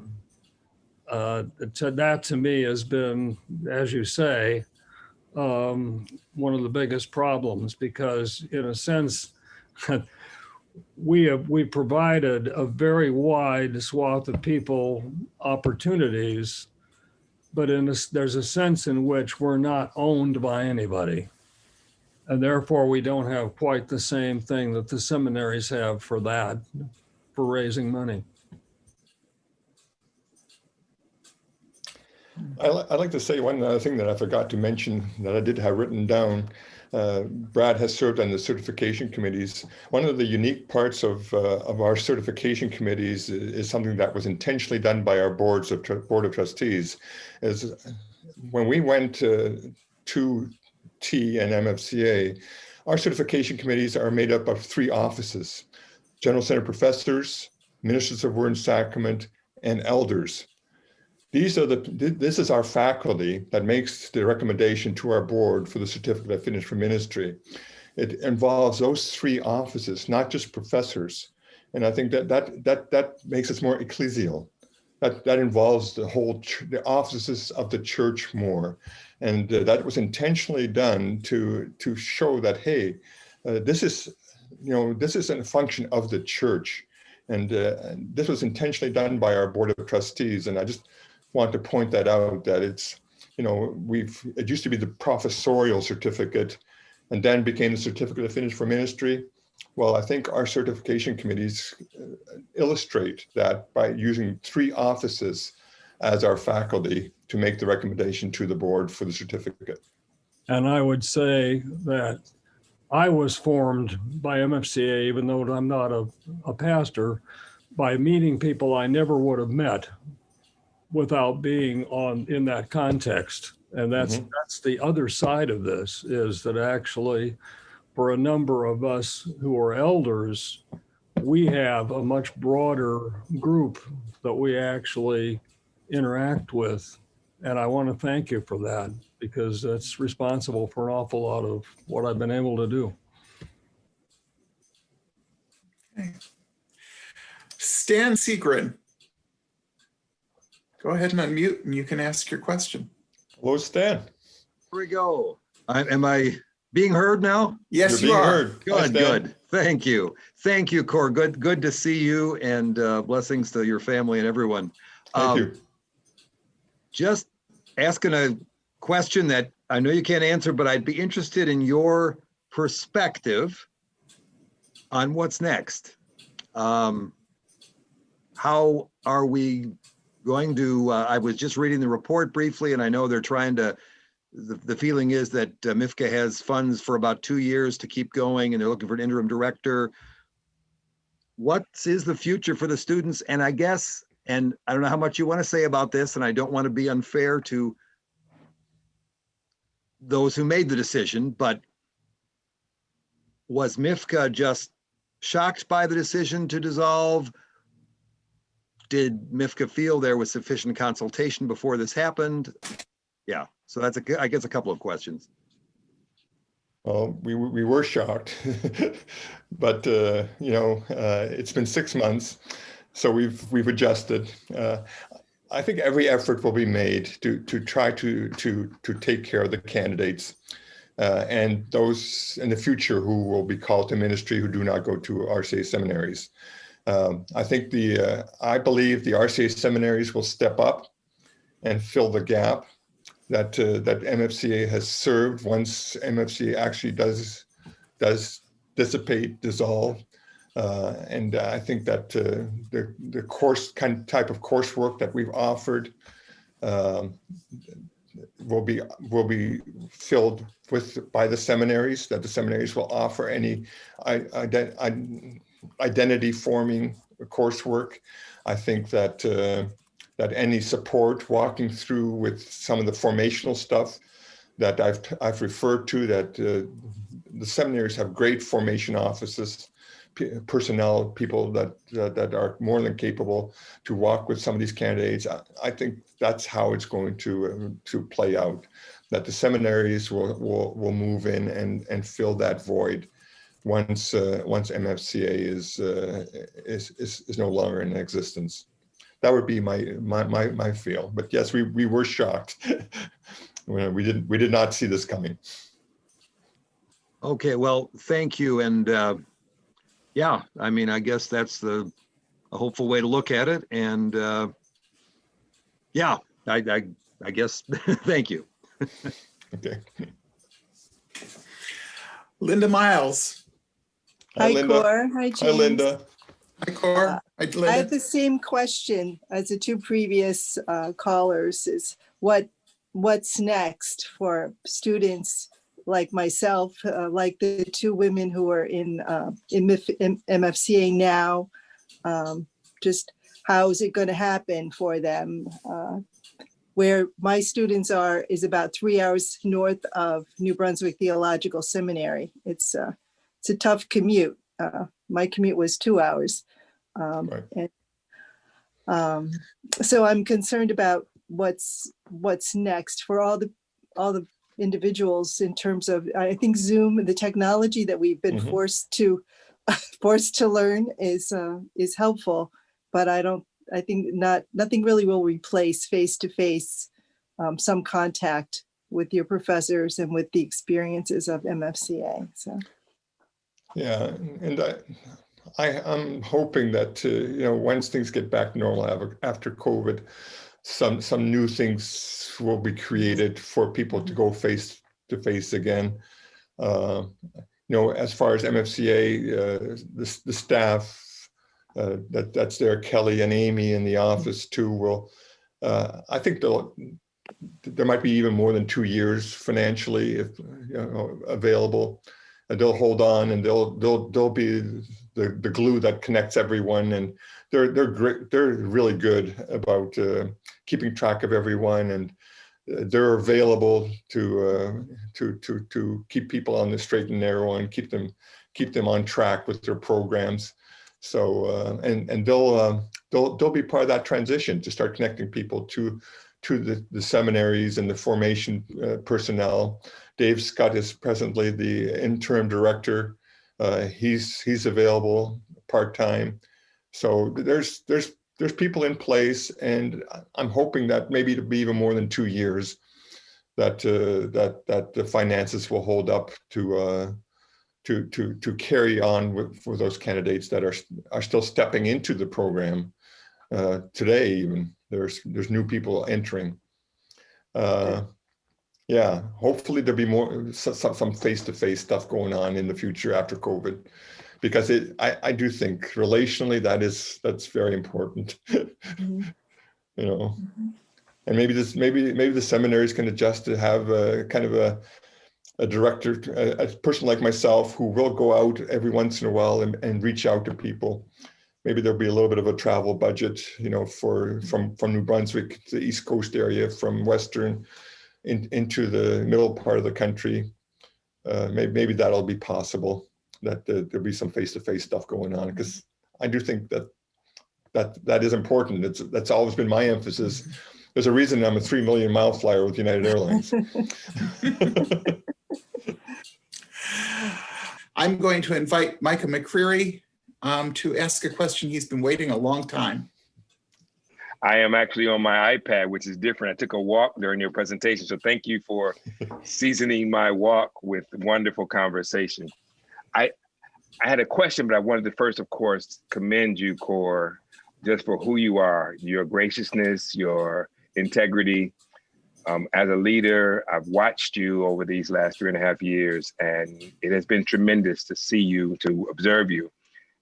to me has been, as you say, one of the biggest problems, because in a sense, we provided a very wide swath of people opportunities, but there's a sense in which we're not owned by anybody. And therefore, we don't have quite the same thing that the seminaries have for that, for raising money. I'd like to say one other thing that I forgot to mention that I did have written down. Brad has served on the certification committees. One of the unique parts of our certification committees is something that was intentionally done by our board of trustees. Is when we went to T and MFCA, our certification committees are made up of 3 offices: General Synod Professors, Ministers of Word and Sacrament, and Elders. This is our faculty that makes the recommendation to our board for the certificate of fitness for ministry. It involves those 3 offices, not just professors. And I think that makes us more ecclesial. That involves the offices of the church more. And that was intentionally done to show that, hey, this is a function of the church. And this was intentionally done by our board of trustees. And I just want to point that out, that it's, it used to be the professorial certificate and then became the certificate of fitness for ministry. Well, I think our certification committees illustrate that by using 3 offices as our faculty to make the recommendation to the board for the certificate. And I would say that I was formed by MFCA, even though I'm not a pastor, by meeting people I never would have met without being in that context. And that's the other side of this, is that actually for a number of us who are elders, we have a much broader group that we actually interact with. And I want to thank you for that, because that's responsible for an awful lot of what I've been able to do. Okay. Stan Segrin. Go ahead and unmute and you can ask your question. Hello, Stan. Here we go. Am I being heard now? Yes, you are. Heard. Good, good. Thank you. Thank you, Cor. Good to see you, and blessings to your family and everyone. Thank you. Just asking a question that I know you can't answer, but I'd be interested in your perspective on what's next. How are we going to, I was just reading the report briefly, and I know they're trying to, the feeling is that MFCA has funds for about 2 years to keep going, and they're looking for an interim director. What is the future for the students? And I guess, and I don't know how much you want to say about this, and I don't want to be unfair to those who made the decision, but was MFCA just shocked by the decision to dissolve? Did MFCA feel there was sufficient consultation before this happened? Yeah, so that's, I guess, a couple of questions. Well, we were shocked, but it's been 6 months, so we've adjusted. I think every effort will be made to try to take care of the candidates and those in the future who will be called to ministry who do not go to RCA seminaries. I think I believe the RCA seminaries will step up and fill the gap that MFCA has served once MFCA actually does dissolve. And I think that the type of coursework that we've offered will be filled by the seminaries, that the seminaries will offer any identity forming coursework. I think that any support walking through with some of the formational stuff that I've referred to, that the seminaries have great formation offices, personnel, people that are more than capable to walk with some of these candidates. I think that's how it's going to play out, that the seminaries will move in and fill that void once MFCA is no longer in existence. That would be my feel. But yes, we were shocked. We did not see this coming. Okay, well, thank you. And Yeah, I mean, I guess that's a hopeful way to look at it. And yeah, I guess, thank you. Okay. Linda Miles. Hi, Hi, Linda. Cor. Hi, James. Hi, Linda. Hi, Cor. Hi, I have Linda. the same question as the two previous callers, is what's next for students like myself, like the two women who are in MFCA now. Just how is it going to happen for them? Where my students are is about 3 hours north of New Brunswick Theological Seminary. It's a tough commute. My commute was 2 hours. Right. And so I'm concerned about what's next for all the individuals in terms of, I think Zoom, the technology that we've been forced to learn is helpful, but I think nothing really will replace face-to-face, some contact with your professors and with the experiences of MFCA. So Yeah, and I'm hoping that once things get back to normal after COVID, some new things will be created for people to go face to face again. As far as MFCA, the staff that's there, Kelly and Amy in the office too, will I think there might be even more than 2 years financially if available. They'll hold on, and they'll be the glue that connects everyone, and they're great. They're really good about keeping track of everyone, and they're available to keep people on the straight and narrow and keep them on track with their programs. So and they'll be part of that transition to start connecting people to the seminaries and the formation personnel. Dave Scott is presently the interim director. He's available part-time. So there's people in place, and I'm hoping that maybe it'll be even more than 2 years that the finances will hold up to carry on for those candidates that are still stepping into the program today. Even there's new people entering. Yeah, hopefully there'll be more some face-to-face stuff going on in the future after COVID, because I do think relationally that's very important. And maybe the seminaries can adjust to have a kind of a director, a person like myself who will go out every once in a while and reach out to people. Maybe there'll be a little bit of a travel budget, from New Brunswick to the East Coast area, from Western into the middle part of the country. Maybe that'll be possible, that there'll be some face-to-face stuff going on, because I do think that is important. That's always been my emphasis. There's a reason I'm a 3 million mile flyer with United Airlines. I'm going to invite Micah McCreary to ask a question. He's been waiting a long time. I am actually on my iPad, which is different. I took a walk during your presentation, so thank you for seasoning my walk with wonderful conversation. I had a question, but I wanted to first, of course, commend you, Cor, just for who you are, your graciousness, your integrity. As a leader, I've watched you over these last 3.5 years, and it has been tremendous to see you, to observe you.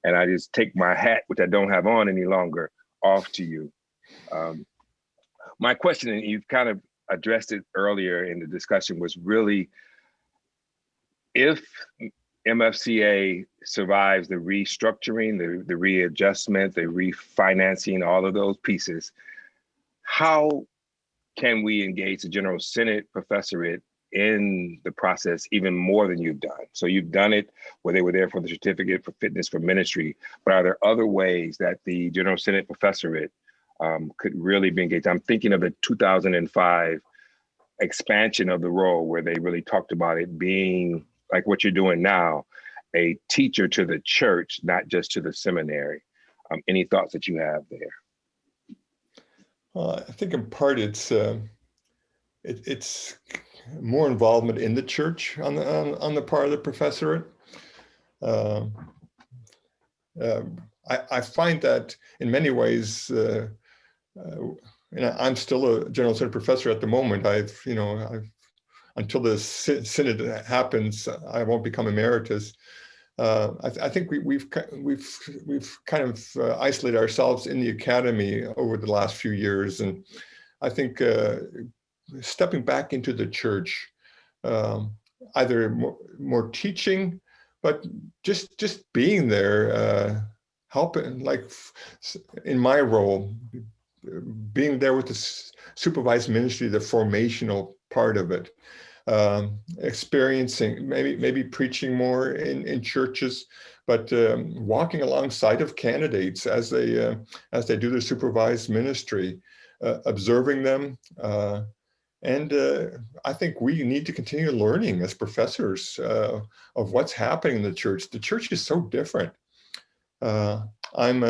And I just take my hat, which I don't have on any longer, off to you. My question, and you've kind of addressed it earlier in the discussion, was really, if MFCA survives the restructuring, the readjustment, the refinancing, all of those pieces, how can we engage the General Synod Professorate in the process even more than you've done? So you've done it where they were there for the certificate for fitness for ministry, but are there other ways that the General Synod Professorate could really be engaged? I'm thinking of the 2005 expansion of the role, where they really talked about it being like what you're doing now, a teacher to the church, not just to the seminary. Any thoughts that you have there? I think in part it's more involvement in the church on the part of the professorate. I find that in many ways, I'm still a General Synod Professor at the moment. Until the synod happens, I won't become emeritus. I think we've kind of isolated ourselves in the academy over the last few years, and I think stepping back into the church, either more teaching, but just being there, helping, like in my role, being there with the supervised ministry, the formational part of it. Experiencing, maybe preaching more in churches, but walking alongside of candidates as they do their supervised ministry, observing them, and I think we need to continue learning as professors of what's happening in the church. The church is so different. I'm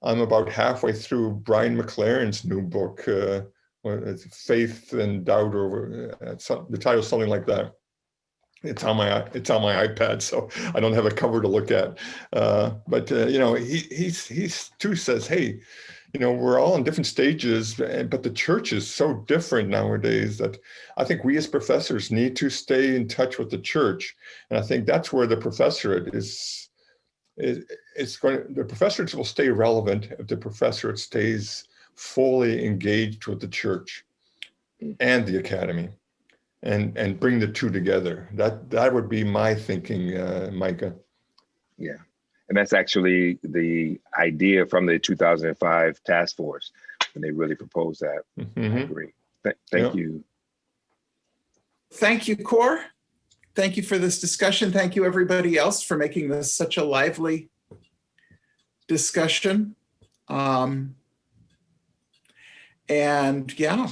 about halfway through Brian McLaren's new book. Faith and Doubt, or the title's something like that. It's on my iPad, so I don't have a cover to look at. But he too says, hey, we're all in different stages, but the church is so different nowadays that I think we as professors need to stay in touch with the church, and I think that's where the professorate is. The professorate will stay relevant if the professorate stays fully engaged with the church and the academy, and bring the two together. That would be my thinking, Micah. Yeah, and that's actually the idea from the 2005 task force when they really proposed that. Mm-hmm. I agree. Thank you. Thank you, Cor. Thank you for this discussion. Thank you, everybody else, for making this such a lively discussion. And yeah,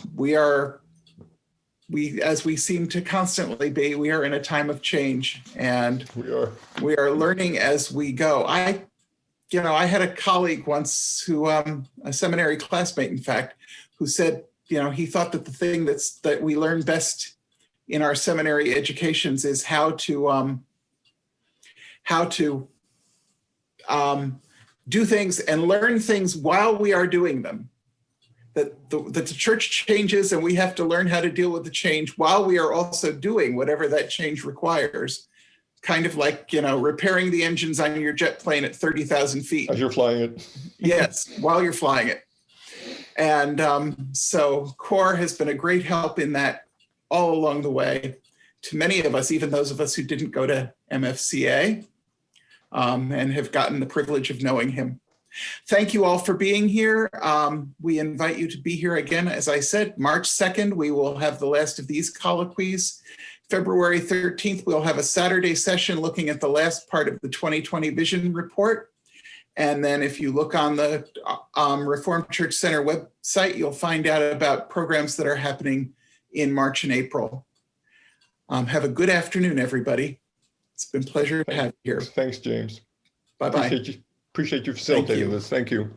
as we seem to constantly be, we are in a time of change, and we are learning as we go. I had a colleague once who, a seminary classmate, in fact, who said, he thought that the thing that we learn best in our seminary educations is how to do things and learn things while we are doing them. That the church changes, and we have to learn how to deal with the change while we are also doing whatever that change requires. Kind of like, repairing the engines on your jet plane at 30,000 feet. As you're flying it. Yes, while you're flying it. And so CORE has been a great help in that all along the way to many of us, even those of us who didn't go to MFCA and have gotten the privilege of knowing him. Thank you all for being here. We invite you to be here again. As I said, March 2nd, we will have the last of these colloquies. February 13th, we'll have a Saturday session looking at the last part of the 2020 Vision Report. And then if you look on the Reformed Church Center website, you'll find out about programs that are happening in March and April. Have a good afternoon, everybody. It's been a pleasure to have you here. Thanks, James. Bye-bye. Appreciate you facilitating this. Thank you.